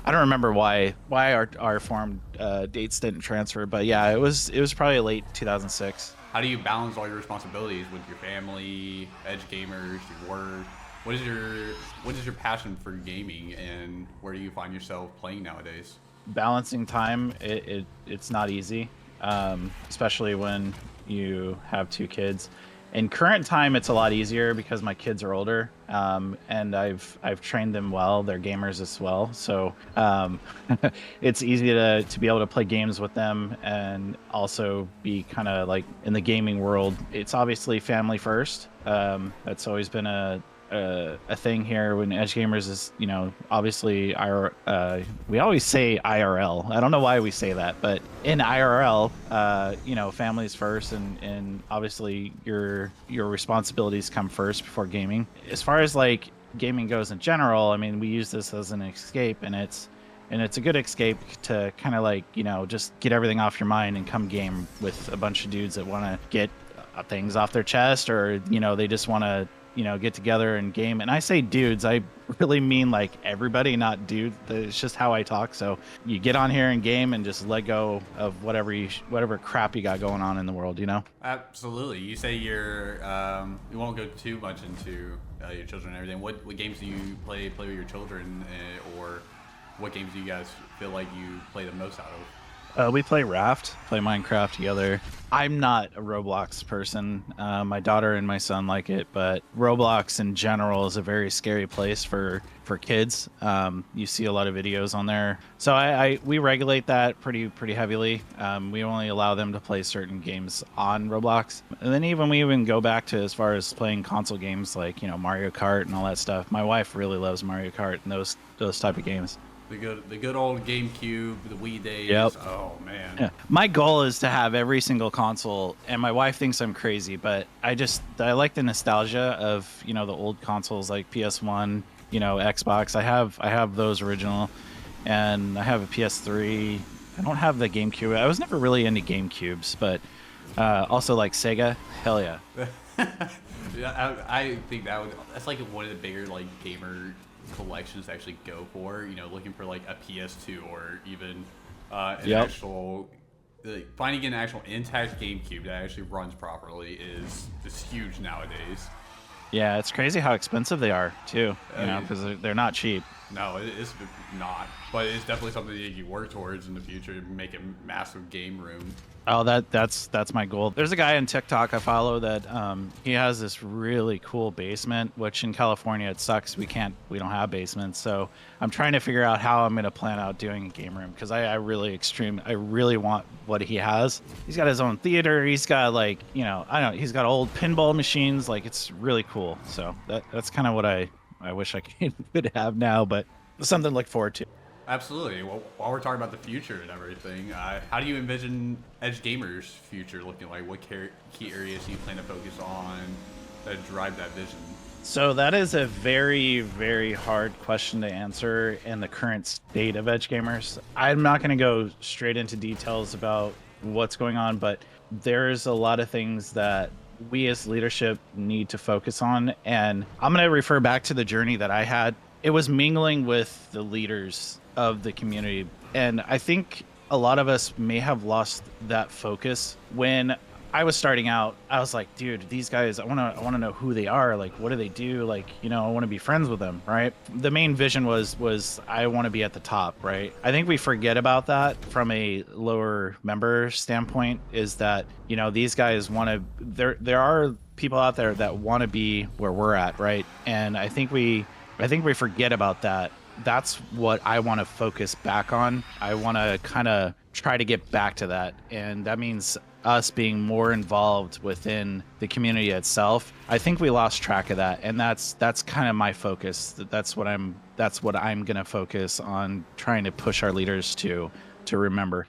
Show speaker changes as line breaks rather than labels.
I don't remember why our form dates didn't transfer, but yeah, it was probably late 2006.
How do you balance all your responsibilities with your family, edge gamers, your work? What is your passion for gaming, and where do you find yourself playing nowadays?
Balancing time, it's not easy, especially when you have two kids. In current time, it's a lot easier because my kids are older, and I've trained them well. They're gamers as well, so it's easy to be able to play games with them and also be kind of like in the gaming world. It's obviously family first. That's always been a thing here when Edge Gamers is, obviously we always say IRL. I don't know why we say that, but in IRL, families first, and obviously your responsibilities come first before gaming. As far as like gaming goes in general, I mean, we use this as an escape, and it's a good escape to kind of like, just get everything off your mind and come game with a bunch of dudes that want to get things off their chest, or they just want to get together and game. And I say dudes, I really mean like everybody, not dude. It's just how I talk. So you get on here and game and just let go of whatever crap you got going on in the world.
Absolutely. You say you won't go too much into your children and everything. What games do you play with your children, or what games do you guys feel like you play the most out of?
We play Raft, play Minecraft together. I'm not a Roblox person. My daughter and my son like it, but Roblox in general is a very scary place for kids. You see a lot of videos on there, so we regulate that pretty heavily. We only allow them to play certain games on Roblox, and then we even go back to as far as playing console games like Mario Kart and all that stuff. My wife really loves Mario Kart and those type of games.
The good old GameCube, the Wii days.
Yep.
Oh man.
Yeah. My goal is to have every single console, and my wife thinks I'm crazy, but I like the nostalgia of, the old consoles like PS1, Xbox. I have those original, and I have a PS3. I don't have the GameCube. I was never really into GameCubes, but also like Sega. Hell yeah.
Yeah, I think that's like one of the bigger like gamer collections to actually go for. Looking for like a PS2 or even an
Yep.
actual finding an actual intact GameCube that actually runs properly is huge nowadays.
Yeah, it's crazy how expensive they are too.
Uh,
Because they're not cheap.
no, it's not, but it's definitely something that you work towards in the future to make a massive game room.
Oh, that's my goal. There's a guy on TikTok I follow that he has this really cool basement, which in California it sucks. We don't have basements. So I'm trying to figure out how I'm gonna plan out doing a game room, because I really want what he has. He's got his own theater. He's got like, I don't know, he's got old pinball machines. Like, it's really cool. So that's kind of what I wish I could have now, but something to look forward to.
Absolutely. Well, while we're talking about the future and everything, how do you envision Edge Gamers' future looking like? What key areas do you plan to focus on that drive that vision?
So that is a very, very hard question to answer in the current state of Edge Gamers. I'm not going to go straight into details about what's going on, but there's a lot of things that we as leadership need to focus on. And I'm going to refer back to the journey that I had. It was mingling with the leaders of the community. And I think a lot of us may have lost that focus. When I was starting out, I was like, dude, these guys, I want to know who they are. Like, what do they do? Like, I want to be friends with them, right? The main vision was I want to be at the top, right? I think we forget about that from a lower member standpoint, is that, these guys want to, there are people out there that want to be where we're at, right? And I think we forget about that. That's what I want to focus back on. I want to kind of try to get back to that. And that means us being more involved within the community itself. I think we lost track of that. And that's kind of my focus. That's what I'm going to focus on, trying to push our leaders to remember.